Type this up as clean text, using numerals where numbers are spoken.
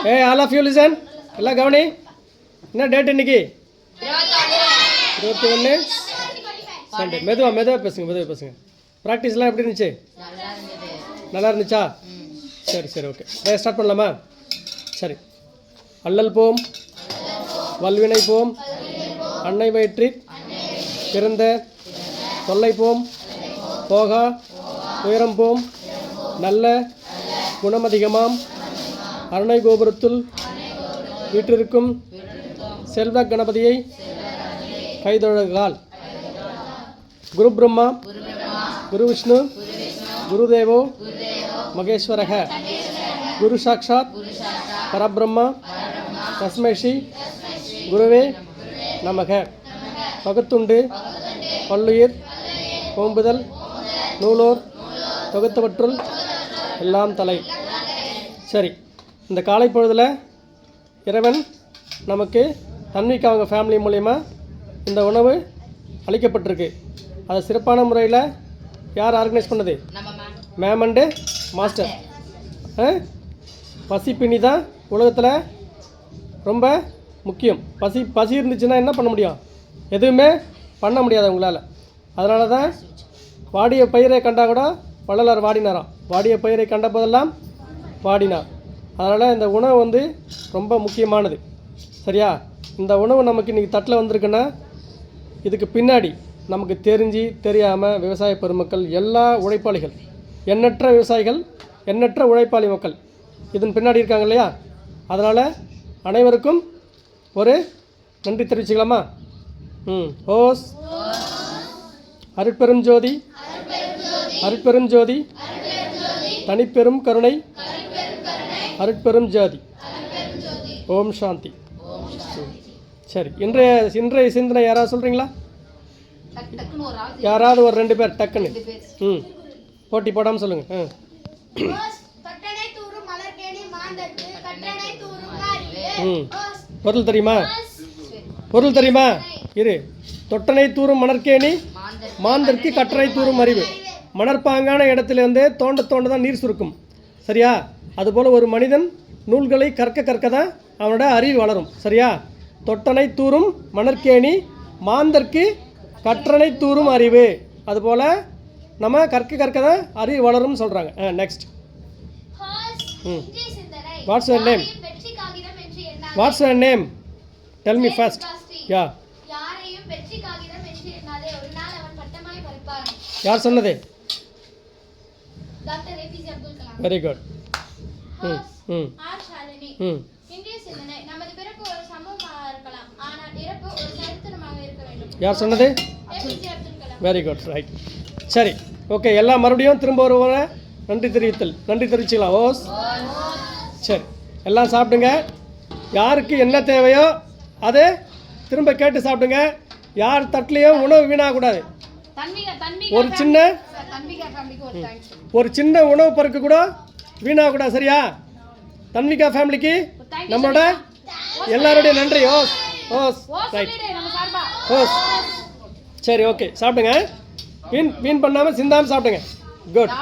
Hey, all of you listen. எல்லாம் கவனி. என்ன டேட் இன்னைக்கு? 21 சண்டே. மெதுவா பேசுங்க. ப்ராக்டிஸ்லாம் எப்படி இருந்துச்சு? நல்லா இருந்துச்சா? சரி ஓகே. ஸ்டார்ட் பண்ணலாமா? சரி. அல்லல் போம், வல்வினை போம், அன்னை வயிற்றிற் பிறந்த தொல்லை போம், போகா உயரம் போம், நல்ல குணமதிகமாம் அருணை கோபுரத்துள் வீற்றிருக்கும் செல்வ கணபதியை கைதொழகால். குரு பிரம்மா குரு விஷ்ணு குருதேவோ மகேஸ்வரக குரு சாட்சாத் பரபிரம்மா தஸ்மை ஸ்ரீ குருவே நமக. பகுத்துண்டு பல்லுயிர் ஓம்புதல் நூலோர் தொகுத்தவற்றுள் எல்லாம் தலை. சரி, இந்த காலை பொழுதில் இறைவன் நமக்கு தன்விக்கு அவங்க ஃபேமிலி மூலயமா இந்த உணவு அளிக்கப்பட்டிருக்கு. அதை சிறப்பான முறையில் யார் ஆர்கனைஸ் பண்ணது? Ma'am and master. பசிப்பினி தான் உலகத்தில் ரொம்ப முக்கியம். பசி இருந்துச்சுன்னா என்ன பண்ண முடியும்? எதுவுமே பண்ண முடியாது உங்களால். அதனால தான் வாடிய பயிரை கண்டா கூட வள்ளலார் வாடினாராம். வாடிய பயிரை கண்ட போதெல்லாம் வாடினார். அதனால் இந்த உணவு ரொம்ப முக்கியமானது. சரியா? இந்த உணவு நமக்கு இன்றைக்கி தட்டில் வந்திருக்குன்னா இதுக்கு பின்னாடி நமக்கு தெரிஞ்சு தெரியாமல் விவசாய பெருமக்கள், எல்லா உழைப்பாளிகள், எண்ணற்ற விவசாயிகள், எண்ணற்ற உழைப்பாளி மக்கள் இதன் பின்னாடி இருக்காங்க இல்லையா? அதனால் அனைவருக்கும் ஒரு நன்றி தெரிவிச்சுக்கலாமா? ஓஸ் அருட்பெரும் ஜோதி, அருட்பெரும் ஜோதி, தனிப்பெரும் கருணை, அருட்பெரும் ஜோதி. ஓம் சாந்தி. சரி, இன்றைய சிந்தனை யாராவது சொல்கிறீங்களா? யாராவது ஒரு 2 பேர் டக்குன்னு போட்டி போடாமல் சொல்லுங்கள். பொருள் தெரியுமா? இரு. தொட்டனை தூரும் மணற்கேணி மாந்தற்கு கற்றனை தூரும் அறிவு. மணற்பாங்கான இடத்துல தோண்ட தான் நீர் சுருக்கும். சரியா? அதுபோல் ஒரு மனிதன் நூல்களை கற்க தான் அவனோட அறிவு வளரும். சரியா? தொட்டனை தூரும் மணற்கேணி மாந்தற்கு கற்றனை தூரும் அறிவு. அதுபோல் நம்ம கற்க தான் அறிவு வளரும்னு சொல்கிறாங்க. Next. What's your name? What's your name? Tell me first. Ya. யார் சொன்னது? Very good. யார் சொன்னது? Very good, right. சரி, ஓகே. எல்லாம் மறுபடியும் திரும்ப ஒரு நன்றி தெரிவிச்சுக்கலாம். ஓஸ். சரி, எல்லாம் சாப்பிடுங்க. யாருக்கு என்ன தேவையோ அதை திரும்ப கேட்டு சாப்பிடுங்க. யார் தட்டிலையும் உணவு வீணாகக்கூடாது. ஒரு சின்ன உணவு பொருட்கு கூட வீணாகக்கூடாது. சரியா? தன்விகா ஃபேமிலிக்கு நம்மளோட எல்லாருடைய நன்றி. Hose right. ஓஸ். சரி, ஓகே. சாப்பிடுங்க. வீண் பண்ணாமல் சிந்தாமல் சாப்பிடுங்க. குட்.